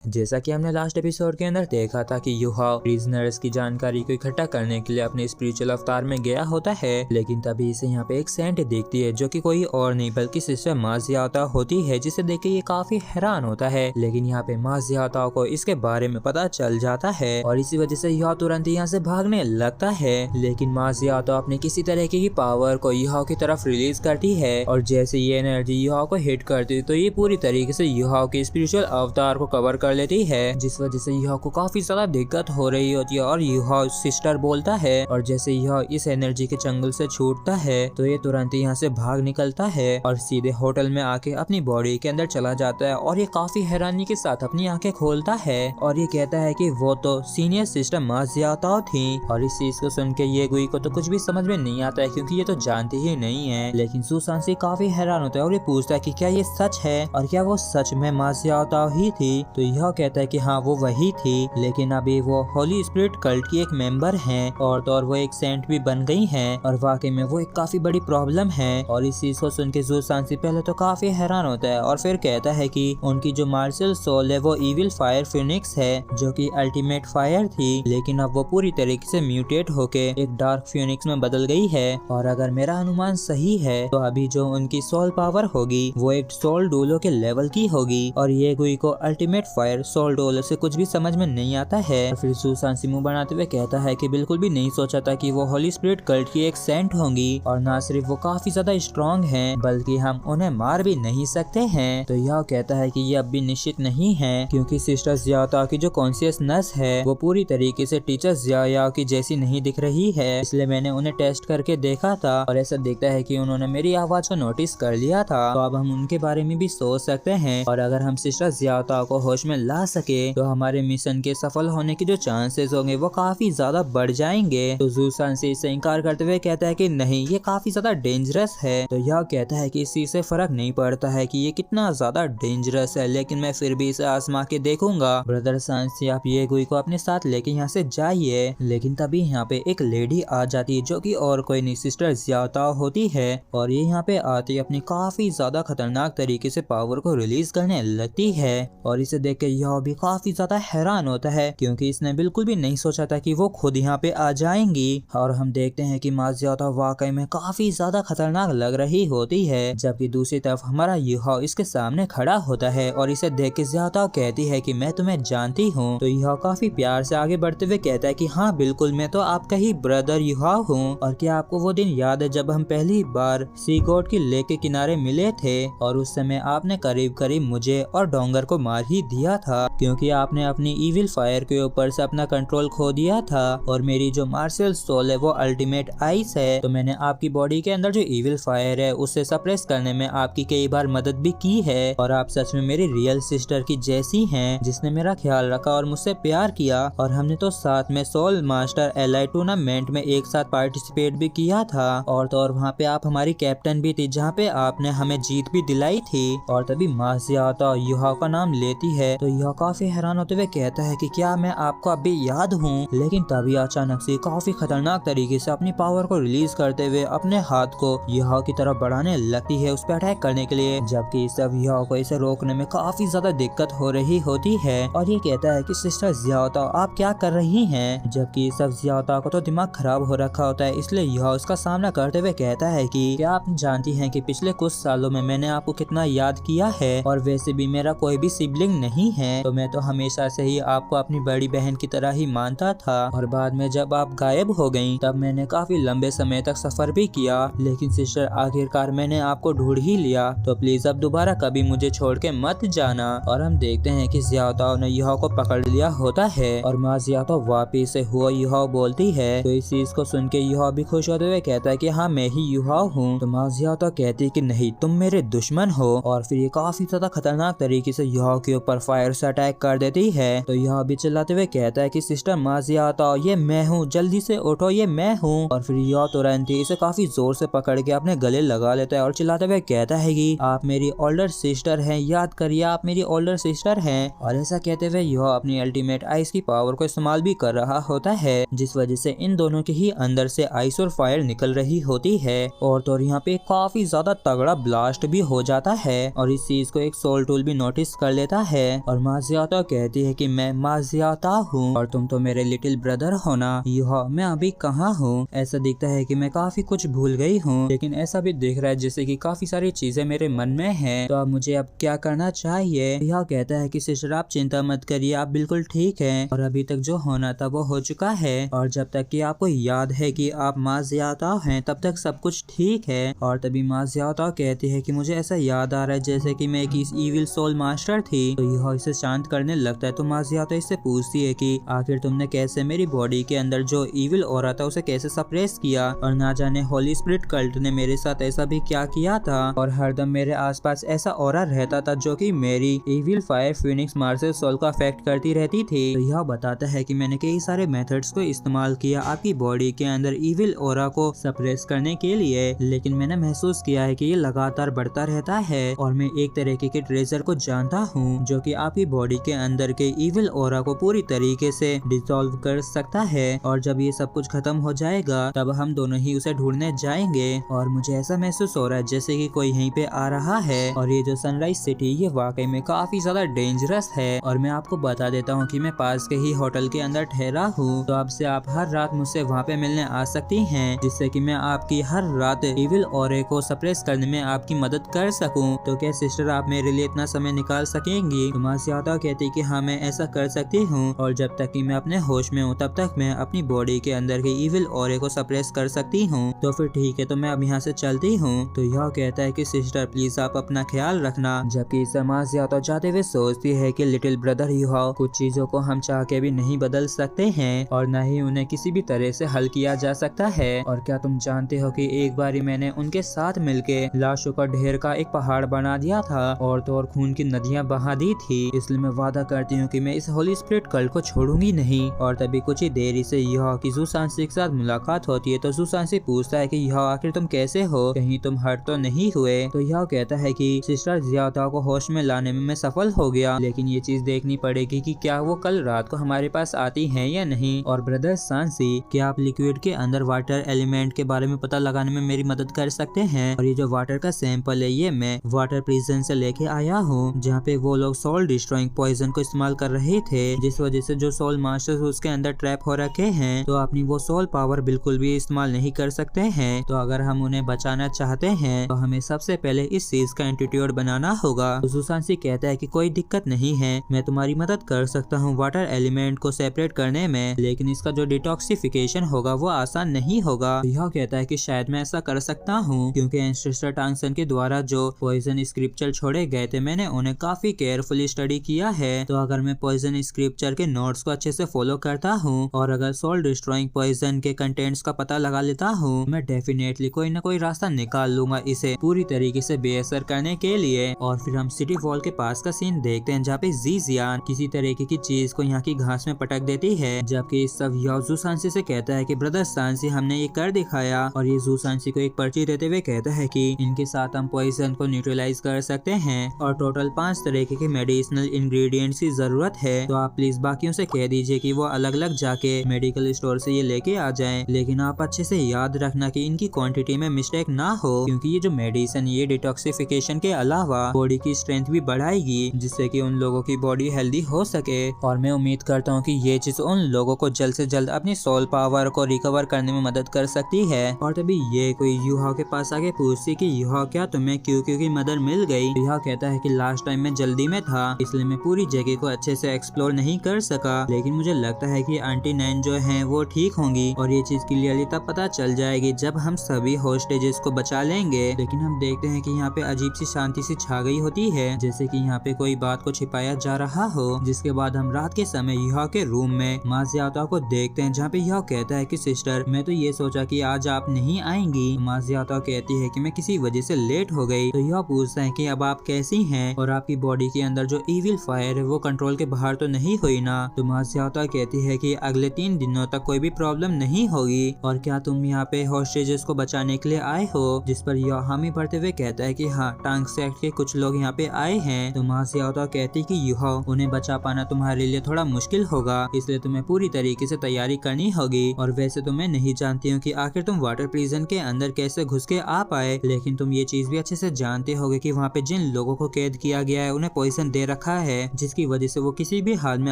जैसा कि हमने लास्ट एपिसोड के अंदर देखा था कि युहाओ प्रिजनर्स की जानकारी को इकट्ठा करने के लिए अपने स्पिरिचुअल अवतार में गया होता है, लेकिन तभी इसे यहाँ पे एक सेंट दिखती है जो कि कोई और नहीं बल्कि सिस्टर मा जियाओताओ होती है, जिसे देख के ये काफी हैरान होता है। लेकिन यहाँ पे मा जियाओताओ को इसके बारे में पता चल जाता है और इसी वजह से युहाओ तुरंत यहाँ से भागने लगता है। लेकिन मा जियाओताओ अपने किसी तरह की पावर को युहाओ की तरफ रिलीज करती है और जैसे ये एनर्जी युहाओ को हिट करती तो ये पूरी तरीके से युहाओ के स्पिरिचुअल अवतार को कवर कर लेती है, जिस वजह से युहाओ को काफी ज्यादा दिक्कत हो रही होती है। और युहाओ सिस्टर बोलता है और जैसे युहाओ इस एनर्जी के चंगुल से छूटता है तो ये तुरंत यहाँ से भाग निकलता है और सीधे होटल में आके अपनी बॉडी के अंदर चला जाता है। और ये काफी हैरानी के साथ अपनी आंखें खोलता है और ये कहता है कि वो तो सीनियर सिस्टर मा जियाओताओ थी। और इस चीज को सुन के ये गुई को तो कुछ भी समझ में नहीं आता है क्योंकि ये तो जानती ही नहीं है। लेकिन सुसांसी काफी हैरान होता है और ये पूछता है कि क्या ये सच है और क्या वो सच में मा जियाओताओ ही थी। तो यह कहता है कि हाँ वो वही थी, लेकिन अभी वो होली स्पिरिट कल्ट की एक मेंबर हैं और तो और वो एक सेंट भी बन गई हैं और वाकई में वो एक काफी बड़ी प्रॉब्लम है। और इस चीज को सुन के सुसांसी पहले तो काफी हैरान होता है और फिर कहता है कि उनकी जो मार्शल सोल है वो इविल फायर फिनिक्स है जो कि अल्टीमेट फायर थी, लेकिन अब वो पूरी तरीके से म्यूटेट होके एक डार्क फिनिक्स में बदल गई है। और अगर मेरा अनुमान सही है तो अभी जो उनकी सोल पावर होगी वो एक सोल डोलो के लेवल की होगी। और ये गुई को अल्टीमेट फायर सोल डोलो से कुछ भी समझ में नहीं आता है। फिर सुसांसी मुंह बनाते हुए कहता है कि बिल्कुल भी नहीं सोचा था कि वो होली स्पिरिट कल्ट की एक सेंट होंगी और ना सिर्फ वो काफी ज्यादा स्ट्रॉन्ग हैं बल्कि हम उन्हें मार भी नहीं सकते हैं। तो यह कहता है कि ये अब भी निश्चित नहीं है क्योंकि सिस्टर जियाओताओ की जो कॉन्शियसनेस है वो पूरी तरीके से टीचर जियाओ की जैसी नहीं दिख रही है, इसलिए मैंने उन्हें टेस्ट करके देखा था और ऐसा दिखता है कि उन्होंने मेरी आवाज को नोटिस कर लिया था। तो अब हम उनके बारे में भी सोच सकते हैं और अगर हम सिस्टर जियाओताओ को होश में ला सके तो हमारे मिशन के सफल होने के जो चांसेस होंगे वो काफी ज्यादा बढ़ जाएंगे। तो सुसांसी इससे इनकार करते हुए कहता है कि नहीं, ये काफी ज्यादा डेंजरस है। तो यह कहता है कि इस चीज से फर्क नहीं पड़ता है कि ये कितना ज्यादा डेंजरस है, लेकिन मैं फिर भी इसे आजमा के देखूंगा। ब्रदर सांसी आप ये गुई को अपने साथ लेके यहाँ से जाइए। लेकिन तभी यहाँ पे एक लेडी आ जाती है जो कि और कोई नहीं सिस्टर जियाओताओ होती है और ये यहाँ पे आती अपनी काफी ज्यादा खतरनाक तरीके से पावर को रिलीज करने लगती है। और इसे देख के यह भी काफी ज्यादा हैरान होता है क्योंकि इसने बिल्कुल भी नहीं सोचा था कि वो खुद यहाँ पे आ जाएंगी। और हम देखते हैं कि मा जियाओताओ वाकई में काफी ज्यादा खतरनाक लग रही होती है, जबकि दूसरी तरफ हमारा युहाओ इसके सामने खड़ा होता है और इसे देख के जियाओताओ कहती है कि मैं तुम्हें जानती हूँ। तो युहाओ काफी प्यार से आगे बढ़ते हुए कहता है कि हाँ बिल्कुल, मैं तो आपका ही ब्रदर युहाओ हूँ। और क्या आपको वो दिन याद है जब हम पहली बार सी गॉड की लेक के किनारे मिले थे और उस समय आपने करीब करीब मुझे और डोंगर को मार ही दिया था क्योंकि आपने अपनी इविल फायर के ऊपर से अपना कंट्रोल खो दिया था। और मेरी जो मार्शल सोल है वो अल्टीमेट आइस है, तो मैंने आपकी बॉडी के अंदर जो इविल फायर है उसे सप्रेस करने में आपकी कई बार मदद भी की है। और आप सच में मेरी रियल सिस्टर की जैसी हैं जिसने मेरा ख्याल रखा और मुझसे प्यार किया। और हमने तो साथ में सोल मास्टर एलाई टूर्नामेंट में एक साथ पार्टिसिपेट भी किया था और तो और वहाँ पे आप हमारी कैप्टन भी थी जहाँ पे आपने हमें जीत भी दिलाई थी। और तभी मा जियाओताओ युहाओ का नाम लेती है तो युहाओ काफी हैरान होते हुए कहता है कि क्या मैं आपको अभी याद हूँ। लेकिन तभी अचानक से काफी खतरनाक तरीके से अपनी पावर को रिलीज करते हुए अपने हाथ को युहाओ की तरफ बढ़ाने लगती है उस पर अटैक करने के लिए, जबकि सब युहाओ को इसे रोकने में काफी ज्यादा दिक्कत हो रही होती है। और ये कहता है कि सिस्टर जियाओताओ आप क्या कर रही हैं, जबकि सब जियाओताओ को तो दिमाग खराब हो रखा होता है, इसलिए युहाओ उसका सामना करते हुए कहता है कि क्या आप जानती हैं कि पिछले कुछ सालों में मैंने आपको कितना याद किया है और वैसे भी मेरा कोई भी सिबलिंग नहीं है, तो मैं तो हमेशा से ही आपको अपनी बड़ी बहन की तरह ही मानता था। और बाद में जब आप गायब हो गयी तब मैंने काफी लंबे समय तक सफर भी किया, लेकिन सिस्टर आखिरकार मैंने आपको ढूंढ ही लिया, तो प्लीज अब दोबारा कभी मुझे छोड़ के मत जाना। और हम देखते हैं कि जियाओताओ ने युहाओ को पकड़ लिया होता है और मा जियाओताओ वापिस से हुआ युहाओ बोलती है। तो इस चीज को सुन के युहाओ भी खुश होते हुए कहता है कि हाँ मैं ही युहाओ हूँ। तो मा जियाओताओ कहती है कि नहीं, तुम मेरे दुश्मन हो। और फिर ये काफी ज्यादा खतरनाक तरीके से युहाओ के ऊपर फायर से अटैक कर देती है। तो युहाओ भी चिल्लाते हुए कहता है कि सिस्टर मा जियाओताओ ये मैं हूँ, जल्दी से उठो, ये मैं हूँ। और फिर युहाओ तुरंत ही इसे काफी जोर से पकड़ के अपने गले लगा लेता है और चिल्लाते हुए कहता है कि आप मेरी ओल्डर सिस्टर हैं, याद करिए आप मेरी ओल्डर सिस्टर हैं। और ऐसा कहते हुए युहाओ अपनी अल्टीमेट आइस की पावर को इस्तेमाल भी कर रहा होता है, जिस वजह से इन दोनों के ही अंदर से आइस और फायर निकल रही होती है। और तो यहाँ पे काफी ज्यादा तगड़ा ब्लास्ट भी हो जाता है और इस चीज को एक सोल टूल भी नोटिस कर लेता है और और माजियाता कहती है कि मैं माजियाता हूँ और तुम तो मेरे लिटिल ब्रदर हो ना। युहा, मैं अभी कहाँ हूँ? ऐसा दिखता है कि मैं काफी कुछ भूल गई हूँ, लेकिन ऐसा भी दिख रहा है जैसे कि काफी सारी चीजें मेरे मन में हैं। तो अब मुझे अब क्या करना चाहिए? युहा कहता है कि सिस्टर आप चिंता मत करिए, आप बिल्कुल ठीक हैं और अभी तक जो होना था वो हो चुका है और जब तक कि आपको याद है कि आप माजियाता हैं तब तक सब कुछ ठीक है। और तभी माजियाता कहती है कि मुझे ऐसा याद आ रहा है जैसे कि मैं एक इविल सोल मास्टर थी। तो युहा इसे शांत करने लगता है। तो माजियाता इससे पूछती है कि आखिर तुमने कैसे मेरी बॉडी के अंदर जो इविल ऑरा था उसे कैसे सप्रेस किया, और ना जाने होली स्पिरिट कल्ट ने मेरे साथ ऐसा भी क्या किया था और हरदम मेरे आसपास ऐसा ऑरा रहता था जो कि मेरी evil fire phoenix martial soul का अफेक्ट करती रहती थी। तो यह बताता है कि मैंने कई सारे मेथड्स को इस्तेमाल किया आपकी बॉडी के अंदर इविल ऑरा को सप्रेस करने के लिए, लेकिन मैंने महसूस किया है कि ये लगातार बढ़ता रहता है और मैं एक तरीके के ट्रेजर को जानता हूँ जो कि आपकी बॉडी के अंदर के इविल ऑरा को पूरी तरीके से डिसॉल्व कर सकता है। और जब ये सब कुछ खत्म हो जाएगा तब हम दोनों ही उसे ढूंढने जाएंगे। और मुझे ऐसा महसूस हो रहा है जैसे कि कोई यहीं पे आ रहा है और ये जो सनराइज सिटी ये वाकई में काफी ज्यादा डेंजरस है। और मैं आपको बता देता हूँ कि मैं पास के ही होटल के अंदर ठहरा हूँ, तो अब से आप हर रात मुझसे वहाँ पे मिलने आ सकती हैं जिससे कि मैं आपकी हर रात इविल ऑरे को सप्रेस करने में आपकी मदद कर सकूं। तो क्या सिस्टर आप मेरे लिए इतना समय निकाल सकेंगी? तो माजियाता कहती कि हाँ मैं ऐसा कर सकती हूँ और जब तक कि मैं अपने होश में हूँ तब तक मैं अपनी बॉडी के अंदर के इविल ऑरे को सप्रेस कर सकती हूँ। तो फिर ठीक है, तो मैं अब यहाँ से चलती हूँ। तो यह कहता है कि सिस्टर प्लीज आप अपना ख्याल रखना। जबकि माजियाता जाते हुए सोचती है कि लिटिल ब्रदर युहा, कुछ चीजों को हम चाह के भी नहीं बदल सकते हैं और न ही उन्हें किसी भी तरह से हल किया जा सकता है। और क्या तुम जानते हो कि एक बारी मैंने उनके साथ मिलके लाशों का ढेर का एक पहाड़ बना दिया था और तो और खून की नदियां बहा दी थी, इसलिए मैं वादा करती हूँ कि मैं इस होली स्पिरिट कल्ट को छोड़ूंगी नहीं। और तभी कुछ ही देरी से युहा की ज़ूसांसी के साथ मुलाकात होती है। तो ज़ूसांसी पूछता है कि युहा आखिर तुम कैसे हो, कहीं तुम हर्ट तो नहीं हुए? तो युहा कहता है कि सिस्टर जियाता को होश में लाने में मैं सफल हो गया, लेकिन ये चीज देखनी पड़ेगी कि क्या वो कल रात को हमारे पास आती है या नहीं। और ब्रदर सांसी, क्या आप लिक्विड के अंदर वाटर एलिमेंट के बारे में पता लगाने में मेरी मदद कर सकते हैं? और ये जो वाटर का सैंपल है ये मैं वाटर प्रिजन से लेके आया हूँ, जहाँ पे वो लोग सोल डिस्ट्रॉइंग पॉइजन को इस्तेमाल कर रहे थे, जिस वजह से जो सोल मास्टर्स उसके अंदर ट्रैप हो रखे हैं, तो अपनी वो सोल पावर बिल्कुल भी इस्तेमाल नहीं कर सकते हैं। तो अगर हम उन्हें बचाना चाहते हैं तो हमें सबसे पहले इस चीज का एंटीट्यूड बनाना होगा। तो ज़ूसांसी कहता है कि कोई दिक्कत नहीं है, मैं तुम्हारी मदद कर सकता हूँ वाटर एलिमेंट को सेपरेट करने में, लेकिन इसका जो डिटॉक्सिफिकेशन होगा वो आसान नहीं होगा। यह कहता है कि शायद मैं ऐसा कर सकता हूँ क्योंकि एंसेस्टर टांगसन के द्वारा जो पॉइजन स्क्रिप्चर छोड़े गए थे मैंने उन्हें काफी केयरफुली स्टडी किया है। तो अगर मैं पॉइजन स्क्रिप्चर के नोट्स को अच्छे से फॉलो करता हूँ और अगर सोल डिस्ट्रॉइंग पॉइजन के कंटेंट्स का पता लगा लेता हूँ, मैं डेफिनेटली कोई ना कोई रास्ता निकाल लूंगा इसे पूरी तरीके से बेअसर करने के लिए। और फिर हम सिटी वॉल के पास का सीन देखते हैं जहाँ पे ज़ीज़ियान किसी तरीके की चीज को यहाँ की घास में पटक देती है, जबकि इस सब ज़ूसांसी से कहता है कि ब्रदर सांसी हमने ये कर दिखाया। और ये ज़ूसांसी को एक पर्ची देते हुए कहता है कि इनके साथ हम पॉइजन को न्यूट्रलाइज कर सकते हैं और टोटल 5 तरीके के मेडिसिनल इंग्रेडिएंट्स की जरूरत है। तो आप प्लीज बाकियों से कह दीजिए कि वो अलग अलग जाके मेडिकल स्टोर से ये लेके आ जाएं, लेकिन आप अच्छे से याद रखना कि इनकी क्वांटिटी में मिस्टेक ना हो, क्योंकि ये जो मेडिसिन ये डिटॉक्सिफिकेशन के अलावा बॉडी की स्ट्रेंथ भी बढ़ाएगी जिससे कि उन लोगों की बॉडी हेल्दी हो सके। और मैं उम्मीद करता हूँ कि ये चीज उन लोगों को जल्द से जल्द अपनी सोल पावर को रिकवर करने में मदद कर सकती है। और तभी ये कोई युहा के पास आके पूछती कि युहा क्या तुम्हें क्यों की मदद मिल गई? युहा कहता है कि लास्ट टाइम मैं जल्दी में था इसलिए मैं पूरी जगह को अच्छे से एक्सप्लोर नहीं कर सका, लेकिन मुझे लगता है कि आंटी नैन जो है वो ठीक होंगी और ये चीज क्लियरली तब पता चल जाएगी जब हम सभी होस्टेजेस को बचा लेंगे। लेकिन हम देखते हैं कि यहाँ पे अजीब सी शांति सी छा गई होती है, जैसे कि यहाँ पे कोई बात को छिपाया जा रहा हो। जिसके बाद हम रात के समय युहा के रूम में माजियाता को देखते हैं जहाँ पे युहा कहता है कि सिस्टर मैं तो ये सोचा कि आज आप नहीं आएंगी। माजियाता कहती है कि मैं किसी वजह से लेट हो गई। तो युहा पूछता है कि अब आप कैसी हैं और आपकी बॉडी के अंदर जो इविल फायर है वो कंट्रोल के बाहर तो नहीं हुई ना? तो माजियाता कहती है कि अगले 3 दिनों तक कोई भी प्रॉब्लम नहीं होगी। और क्या तुम यहाँ पे हॉस्टेजेस को बचाने के लिए आए हो? जिस पर युहा हामी भरते हुए कहता है कि हाँ, टांग सेक्ट के कुछ लोग यहाँ पे आए हैं। तो माजियाता कहती कि युहा उन्हें बचा पाना तुम्हारे लिए थोड़ा मुश्किल होगा, इसलिए तुम्हें पूरी तरीके से तैयारी करनी होगी। और वैसे तो मैं नहीं जानती हूँ कि आखिर तुम वाटर प्रिजन के अंदर कैसे घुस के आ पाए, लेकिन तुम ये चीज भी अच्छे से जानते होगे कि वहाँ पे जिन लोगों को कैद किया गया है उन्हें पॉइजन दे रखा रखा है, जिसकी वजह से वो किसी भी हाल में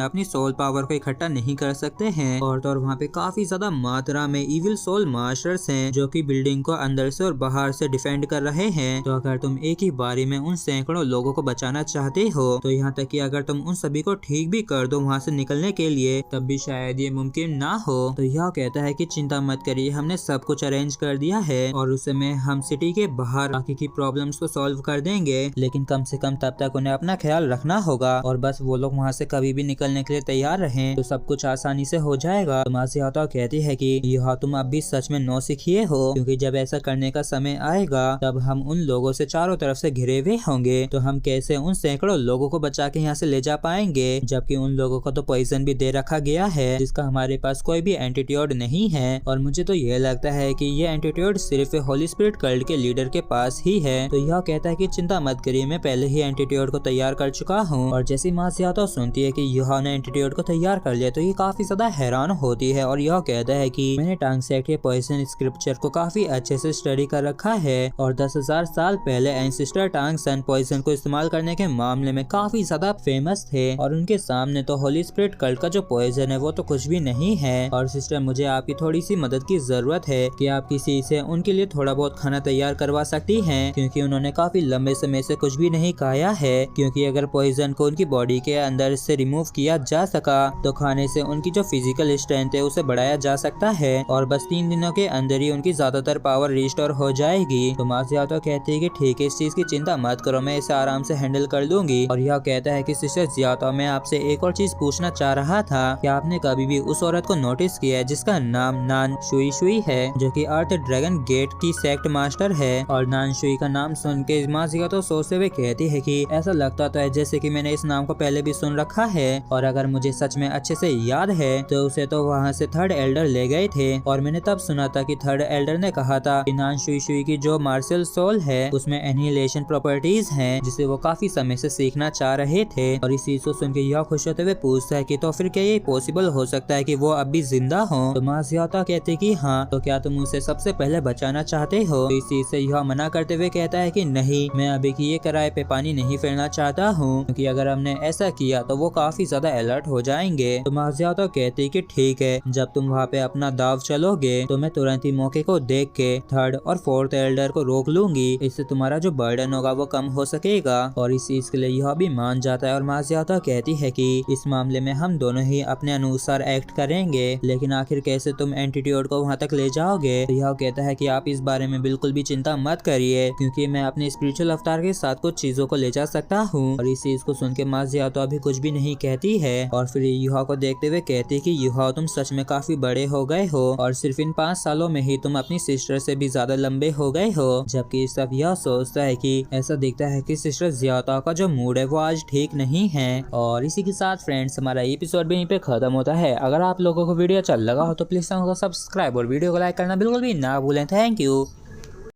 अपनी सोल पावर को इकट्ठा नहीं कर सकते हैं। और तो वहाँ पे काफी ज्यादा मात्रा में इविल सोल मास्टर्स हैं जो कि बिल्डिंग को अंदर से और बाहर से डिफेंड कर रहे हैं। तो अगर तुम एक ही बारी में उन सैकड़ों लोगों को बचाना चाहते हो, तो यहाँ तक कि अगर तुम उन सभी को ठीक भी कर दो वहाँ से निकलने के लिए, तब भी शायद ये मुमकिन ना हो। तो यह कहता है कि चिंता मत करिए, हमने सब कुछ अरेंज कर दिया है और उस समय हम सिटी के बाहर बाकी की प्रॉब्लम्स को सॉल्व कर देंगे, लेकिन कम से कम तब तक उन्हें अपना ख्याल रखना होगा और बस वो लोग वहाँ से कभी भी निकलने के लिए तैयार रहें तो सब कुछ आसानी से हो जाएगा। तो मासियाता कहती है कि यह तुम अब भी सच में नौसिखिए हो, क्योंकि जब ऐसा करने का समय आएगा तब हम उन लोगों से चारों तरफ से घिरे हुए होंगे, तो हम कैसे उन सैकड़ों लोगों को बचा के यहाँ से ले जा पाएंगे, जबकि उन लोगों को तो पॉइजन भी दे रखा गया है जिसका हमारे पास कोई भी एंटीट्यूड नहीं है। और मुझे तो यह लगता है कि ये एंटीट्यूड सिर्फ होली स्पिरिट कल्ट के लीडर के पास ही है। तो यह कहता है कि चिंता मत करिए, मैं पहले ही एंटीट्यूड को तैयार कर चुका हूँ। और जैसी मासियाता सुनती है कि यह ने एंटीट्यूड को तैयार कर लिया तो ये काफी ज्यादा हैरान होती है और यह कहता है कि मैंने टांगसेट के पॉइजन स्क्रिप्चर को काफी अच्छे से स्टडी कर रखा है और 10,000 साल पहले एंसेस्टर टांगसन पॉइजन को इस्तेमाल करने के मामले में काफी ज्यादा फेमस थे और उनके सामने तो होली स्पिरिट कल्ट का जो पॉइजन है वो तो कुछ भी नहीं है। और सिस्टर, मुझे आपकी थोड़ी सी मदद की जरूरत है कि आप किसी से उनके लिए थोड़ा बहुत खाना तैयार करवा सकती हैं, क्योंकि उन्होंने काफी लंबे समय से कुछ भी नहीं खाया है। क्योंकि अगर पॉइजन को उनकी बॉडी के अंदर से रिमूव किया जा सका तो खाने से उनकी जो फिजिकल स्ट्रेंथ है उसे बढ़ाया जा सकता है और बस 3 दिनों के अंदर ही उनकी ज्यादातर पावर रिस्टोर हो जाएगी। तो मासियाता कहती है कि ठीक है, इस चीज की चिंता मत करो, मैं इसे आराम से हैंडल कर लूंगी। और यह कहता है कि सिस्टर जियाता, मैं आपसे एक और चीज पूछना चाह रहा था कि आपने कभी भी उस औरत को नोटिस किया है जिसका नाम नान शुई शुई है, जो कि अर्थ ड्रैगन गेट की सेक्ट मास्टर है। और नान शुई का नाम सुन के मासियाता सोचते हुए कहती है कि ऐसा लगता तो है जैसे कि मैंने इस नाम को पहले भी सुन रखा है, और अगर मुझे सच में अच्छे से याद है तो उसे तो वहाँ से थर्ड एल्डर ले गए थे और मैंने तब सुना था कि थर्ड एल्डर ने कहा था कि नान शुई शुई की जो मार्शल सोल है उसमें एनिहिलेशन प्रॉपर्टीज हैं जिसे वो काफी समय से सीखना चाह रहे थे। और इस चीज को सुन के यह खुश होते हुए पूछता है कि तो फिर क्या ये पॉसिबल हो सकता है कि वो अब भी जिंदा हो। तो मासियाता कहते कि हाँ, तो क्या तुम उसे सबसे पहले बचाना चाहते हो। तो इस चीज से यह मना करते हुए कहता है कि नहीं, मैं अभी की ये किराए पे पानी नहीं फेरना चाहता हूँ, क्योंकि अगर हमने ऐसा किया तो वो काफी ज्यादा अलर्ट हो जाएंगे। तो मासियाता कहते कि ठीक है, जब तुम वहाँ पे अपना दाव चलोगे तो मैं तुरंत ही मौके को देख के थर्ड और फोर्थ एल्डर को रोक लूंगी, इससे तुम्हारा जो बर्डन होगा वो कम हो सकेगा। और इस चीज के लिए यह भी मान जाता है और मासियाता कहती है कि इस मामले में हम दोनों ही अपने अनुसार एक्ट करेंगे, लेकिन आखिर कैसे तुम एंटीट्यूड को वहाँ तक ले जाओगे। तो यह कहता है कि आप इस बारे में बिल्कुल भी चिंता मत करिए, क्योंकि मैं अपने स्पिरिचुअल अवतार के साथ कुछ चीजों को ले जा सकता हूँ। और इस चीज को सुन के मासियाता अभी कुछ भी नहीं कहती है और फिर युहा को देखते हुए कहती कि युहा, तुम सच में काफी बड़े हो गए हो और सिर्फ इन 5 सालों में ही तुम अपनी सिस्टर से भी ज्यादा लंबे हो गए हो। जबकि सब यह सोचता है कि ऐसा दिखता है कि सिस्टर जियाता का जो मूड है वो आज ठीक नहीं है। और इसी के साथ फ्रेंड्स, हमारा एपिसोड भी यहीं पे खत्म होता है। अगर आप लोगों को वीडियो अच्छा लगा हो तो प्लीज चैनल को सब्सक्राइब और वीडियो को लाइक करना बिल्कुल भी ना भूलें। Thank you.